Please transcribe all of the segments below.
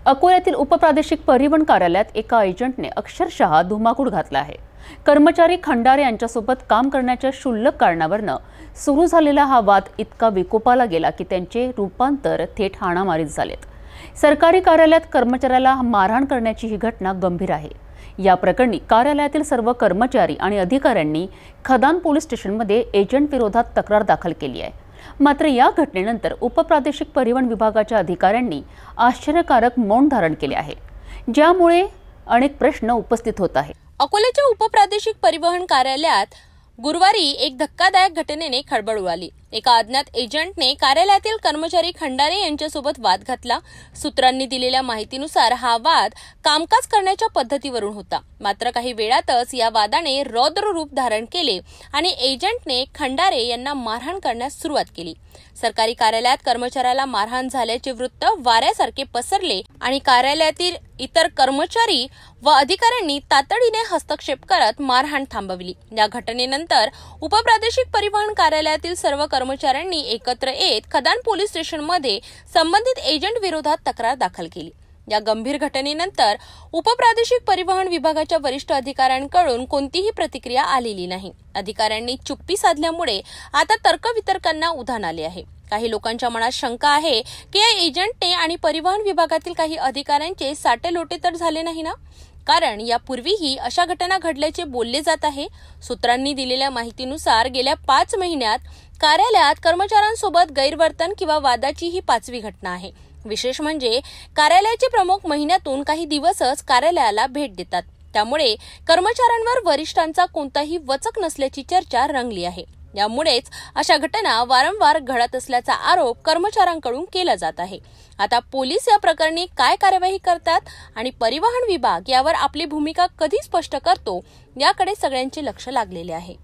अकोल्यातील उपप्रादेशिक परिवहन कार्यालयात एका एजंटने अक्षरशः धुमाकूळ घातला आहे। कर्मचारी खंडारे यांच्यासोबत काम करण्याच्या क्षुल्लक कारणावरून सुरू झालेला हा वाद इतका विकोपाला गेला की त्यांचे रूपांतर थेट हाणामारीत झालेत। सरकारी कार्यालयात कर्मचाऱ्याला मारहाण करण्याची ही घटना गंभीर आहे। या प्रकरणी कार्यालयातील सर्व कर्मचारी आणि अधिकाऱ्यांनी खदान पोलीस स्टेशनमध्ये एजंट विरोधात तक्रार दाखल केली आहे। मात्र या घटनेनंतर उपप्रादेशिक परिवहन विभागाच्या अधिकाऱ्यांनी आश्चर्यकारक मौन धारण केले आहे, ज्यामुळे अनेक प्रश्न उपस्थित होत आहेत। अकोल्याच्या उपप्रादेशिक परिवहन कार्यालयात गुरुवारी एक धक्कादायक घटनेने खळबळ उडाली। एका अज्ञात एजंटने कार्यालयातील कर्मचारी खंडारे यांच्यासोबत वाद घातला। सूत्रांनी दिलेल्या माहितीनुसार हा वाद कामकाज करण्याच्या पद्धतीवरून होता। मात्र काही वेळातच या वादाने रौद्र रूप धारण केले आणि एजंटने खंडारे यांना मारहाण करण्यास सुरुवात केली। सरकारी कार्यालयात कर्मचाऱ्याला मारहाण झाल्याचे वृत्त वाऱ्यासारखे पसरले आणि कार्यालयातील इतर कर्मचारी व अधिकाऱ्यांनी तातडीने हस्तक्षेप करत मारहाण थांबवली। या घटनेनंतर उपप्रादेशिक परिवहन कार्यालयातील सर्व कर्मचाऱ्यांनी एकत्र येत खदान पोलीस स्टेशनमध्ये संबंधित एजंट विरोधात तक्रार दाखल केली। या गंभीर घटनेनंतर उपप्रादेशिक परिवहन विभागाच्या वरिष्ठ अधिकाऱ्यांकडून कोणतीही प्रतिक्रिया आलेली नाही। अधिकाऱ्यांनी चुप्पी साधल्यामुळे आता तर्कवितर्कांना उधाण आले आहे। काही लोकांच्या मनात शंका आहे की या एजंटने आणि परिवहन विभागातील काही अधिकाऱ्यांचे साटेलोटे तर झाले नाही ना, कारण यापूर्वीही अशा घटना घडल्याचे बोलले जात आहे। सूत्रांनी दिलेल्या माहितीनुसार गेल्या 5 महिन्यात कार्यालयात कर्मचाऱ्यांसोबत गैरवर्तन किंवा वादाची ही 5वी घटना आहे। विशेष म्हणजे कार्यालयाचे प्रमुख महिन्यातून काही दिवसच कार्यालयाला भेट देतात, त्यामुळे कर्मचाऱ्यांवर वरिष्ठांचा कोणताही वचक नसल्याची चर्चा रंगली आहे। यामुळेच अशा घटना वारंवार घडत असल्याचा आरोप कर्मचाऱ्यांकडून केला जात आहे। आता पोलीस या प्रकरणी काय कार्यवाही करतात आणि परिवहन विभाग यावर आपली भूमिका कधी स्पष्ट करतो, याकडे सगळ्यांचे लक्ष लागलेले आहे।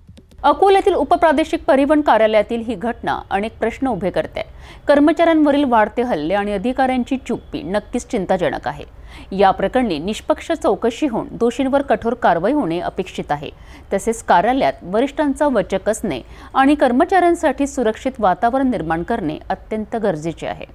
अकोल्यातील उपप्रादेशिक परिवहन कार्यालयातील ही घटना अनेक प्रश्न उभे करते। कर्मचाऱ्यांवरील वाढते हल्ले आणि अधिकाऱ्यांची चुप्पी नक्कीच चिंताजनक आहे। या प्रकरणी निष्पक्ष चौकशी होऊन दोषींवर कठोर कारवाई होणे अपेक्षित आहे। तसेच कार्यालयात वरिष्ठांचा वचक असणे आणि कर्मचाऱ्यांसाठी सुरक्षित वातावरण निर्माण करणे अत्यंत गरजेचे आहे।